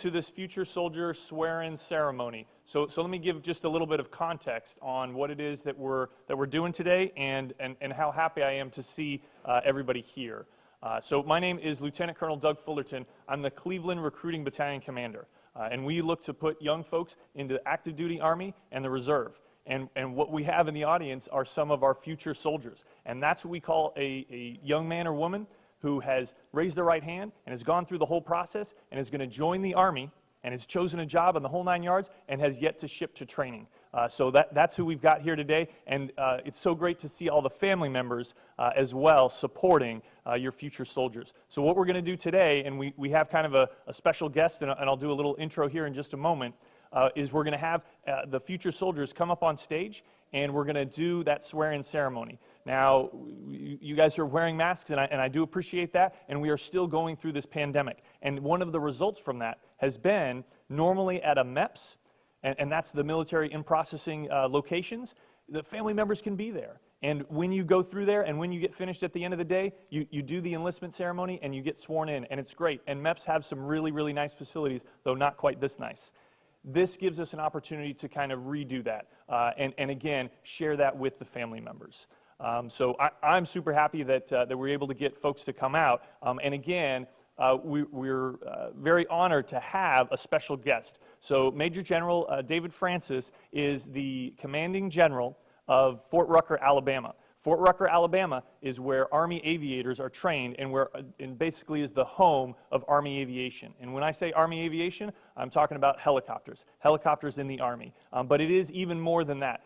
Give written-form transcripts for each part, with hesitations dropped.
to this Future Soldier swear-in ceremony. So let me give just a little bit of context on what it is that we're doing today, and how happy I am to see everybody here. So my name is Lieutenant Colonel Doug Fullerton. I'm the Cleveland Recruiting Battalion Commander, and we look to put young folks into active duty Army and the Reserve. And what we have in the audience are some of our future soldiers, and that's what we call a young man or woman who has raised their right hand and has gone through the whole process and is going to join the Army and has chosen a job in the whole 9 yards and has yet to ship to training. So that's who we've got here today, and it's so great to see all the family members as well supporting your future soldiers. So what we're going to do today, and we have kind of a special guest, and I'll do a little intro here in just a moment, is we're going to have the future soldiers come up on stage, and we're going to do that swear-in ceremony. Now, you guys are wearing masks, and I do appreciate that, and we are still going through this pandemic. And one of the results from that has been, normally at a MEPS, and that's the military in-processing locations, the family members can be there. And when you go through there and when you get finished at the end of the day, you do the enlistment ceremony and you get sworn in, and it's great. And MEPS have some really, really nice facilities, though not quite this nice. This gives us an opportunity to kind of redo that and again, share that with the family members. So I'm super happy that we're able to get folks to come out. And again, we're very honored to have a special guest. So Major General David Francis is the commanding general of Fort Rucker, Alabama. Fort Rucker, Alabama is where Army aviators are trained, and basically is the home of Army aviation. And when I say Army aviation, I'm talking about helicopters in the Army. But it is even more than that.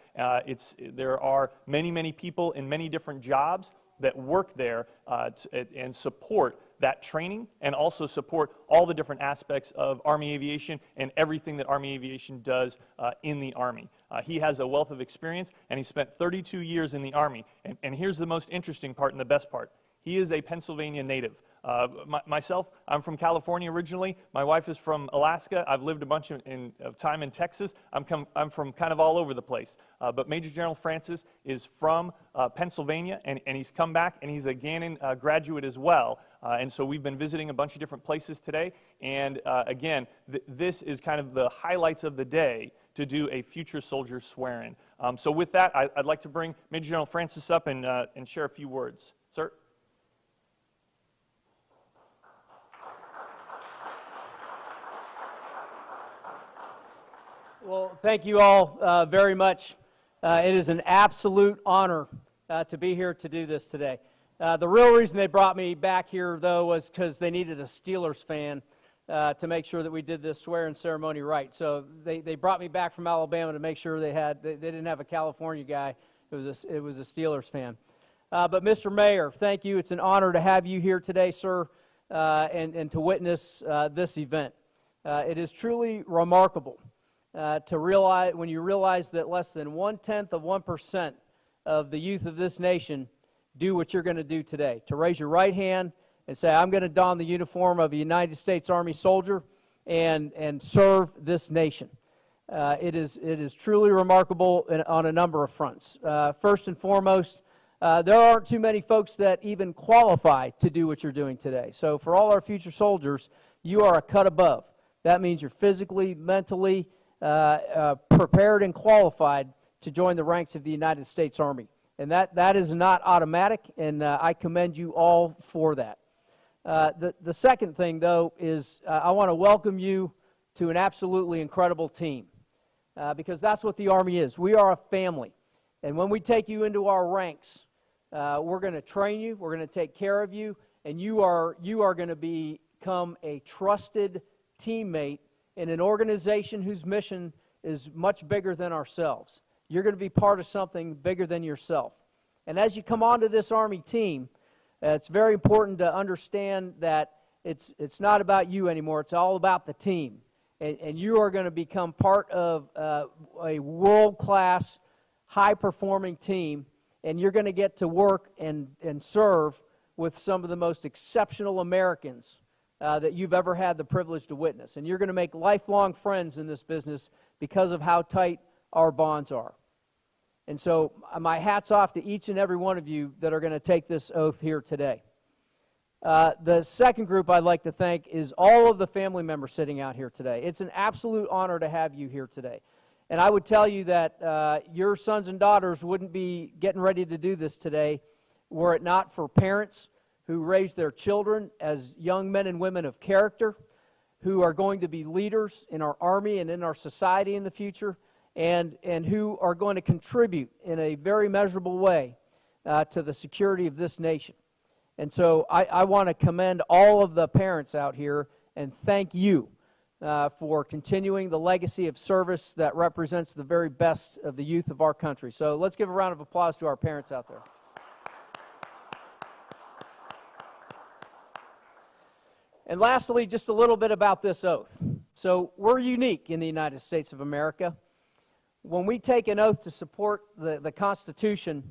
There are many, many people in many different jobs that work there and support that training, and also support all the different aspects of Army aviation and everything that Army aviation does in the Army. He has a wealth of experience, and he spent 32 years in the Army. And here's the most interesting part and the best part. He is a Pennsylvania native. Myself, I'm from California originally. My wife is from Alaska. I've lived a bunch of time in Texas. I'm from kind of all over the place. But Major General Francis is from Pennsylvania, and he's come back, and he's a Gannon graduate as well. And so we've been visiting a bunch of different places today. And again, this is kind of the highlights of the day to do a future soldier swear-in. So with that, I'd like to bring Major General Francis up and share a few words. Sir? Well, thank you all very much. It is an absolute honor to be here to do this today. The real reason they brought me back here, though, was because they needed a Steelers fan to make sure that we did this swearing ceremony right. So they brought me back from Alabama to make sure they didn't have a California guy. It was a Steelers fan. But Mr. Mayor, thank you. It's an honor to have you here today, sir, and to witness this event. It is truly remarkable. To realize, when you realize that less than 0.1% of the youth of this nation do what you're going to do today, to raise your right hand and say, I'm going to don the uniform of a United States Army soldier and serve this nation. It is truly remarkable on a number of fronts. First and foremost, there aren't too many folks that even qualify to do what you're doing today. So for all our future soldiers, you are a cut above. That means you're physically, mentally, prepared and qualified to join the ranks of the United States Army. And that is not automatic, and I commend you all for that. The second thing, though, is I want to welcome you to an absolutely incredible team, because that's what the Army is. We are a family, and when we take you into our ranks, we're going to train you, we're going to take care of you, and you are going to become a trusted teammate in an organization whose mission is much bigger than ourselves. You're going to be part of something bigger than yourself. And as you come onto this Army team, it's very important to understand that it's not about you anymore. It's all about the team. And you are going to become part of a world-class, high-performing team, and you're going to get to work and serve with some of the most exceptional Americans that you've ever had the privilege to witness. And you're going to make lifelong friends in this business because of how tight our bonds are. And so my hat's off to each and every one of you that are going to take this oath here today. The second group I'd like to thank is all of the family members sitting out here today. It's an absolute honor to have you here today. And I would tell you that your sons and daughters wouldn't be getting ready to do this today were it not for parents who raise their children as young men and women of character, who are going to be leaders in our Army and in our society in the future, and who are going to contribute in a very measurable way to the security of this nation. And so I want to commend all of the parents out here and thank you for continuing the legacy of service that represents the very best of the youth of our country. So let's give a round of applause to our parents out there. And lastly, just a little bit about this oath. So we're unique in the United States of America. When we take an oath to support the Constitution,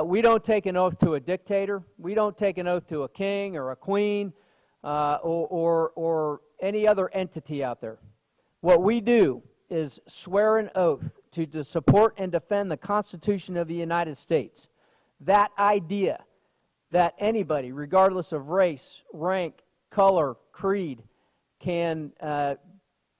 we don't take an oath to a dictator. We don't take an oath to a king or a queen or any other entity out there. What we do is swear an oath to support and defend the Constitution of the United States. That idea that anybody, regardless of race, rank, color, creed, can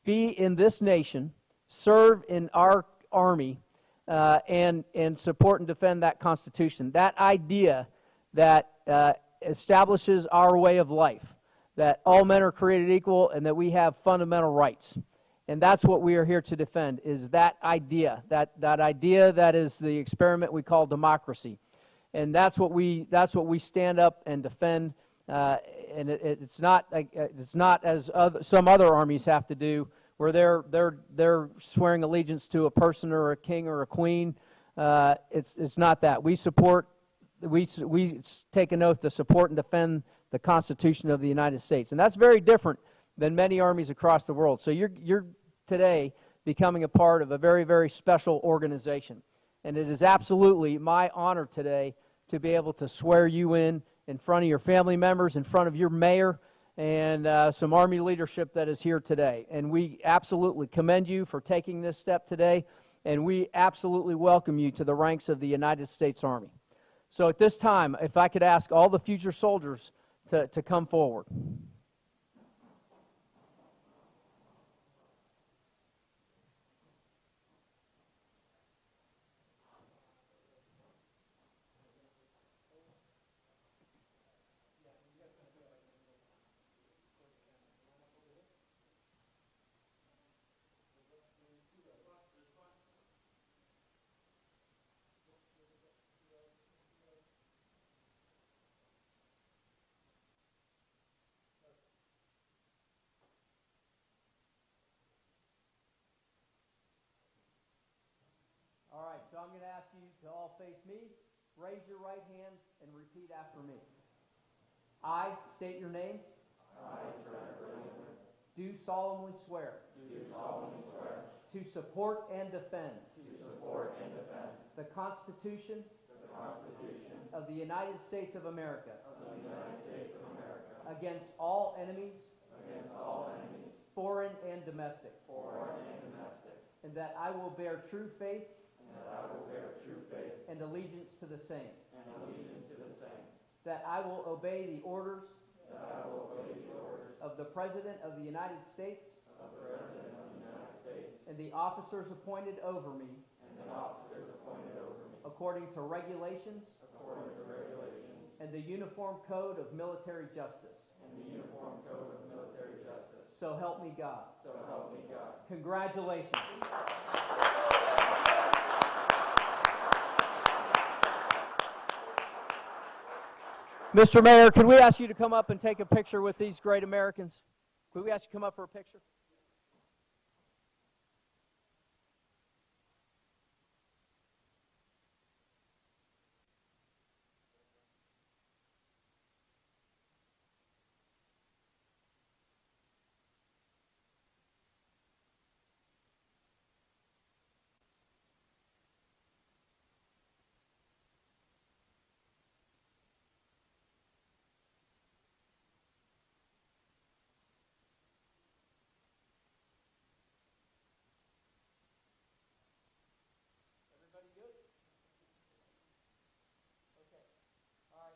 be in this nation, serve in our Army, and support and defend that Constitution. That idea that establishes our way of life, that all men are created equal and that we have fundamental rights. And that's what we are here to defend, is that idea, that idea that is the experiment we call democracy. And that's what we stand up and defend. And it's not as some other armies have to do, where they're swearing allegiance to a person or a king or a queen. It's not that. We take an oath to support and defend the Constitution of the United States, and that's very different than many armies across the world. So you're today becoming a part of a very, very special organization, and it is absolutely my honor today to be able to swear you in front of your family members, in front of your mayor, and some Army leadership that is here today. And we absolutely commend you for taking this step today, and we absolutely welcome you to the ranks of the United States Army. So at this time, if I could ask all the future soldiers to come forward. All right, so I'm going to ask you to all face me, raise your right hand, and repeat after me. I state your name. I, Trevor Lincoln, do solemnly swear. To support and defend. The Constitution. Of the United States of America. Against all enemies. Foreign and domestic. And that I will bear true faith. And allegiance to the same. That I will obey the orders. Of the President of the United States. And the officers appointed over me. According to regulations. And the Uniform Code of Military Justice. So help me God. Congratulations. Mr. Mayor, can we ask you to come up and take a picture with these great Americans? Could we ask you to come up for a picture?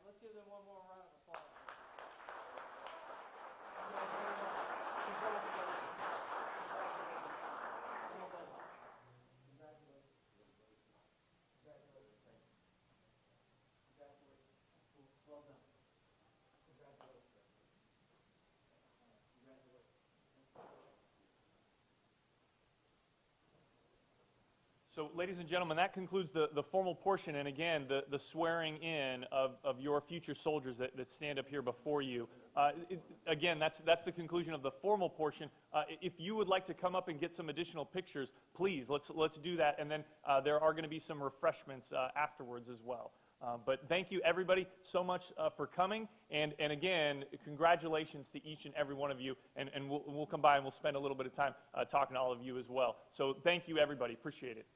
Let's give them one more round of applause. So, ladies and gentlemen, that concludes the formal portion, and again, the swearing in of your future soldiers that stand up here before you. Again, that's the conclusion of the formal portion. If you would like to come up and get some additional pictures, please, let's do that, and then there are going to be some refreshments afterwards as well. But thank you, everybody, so much for coming, and again, congratulations to each and every one of you, and we'll come by and we'll spend a little bit of time talking to all of you as well. So thank you, everybody. Appreciate it.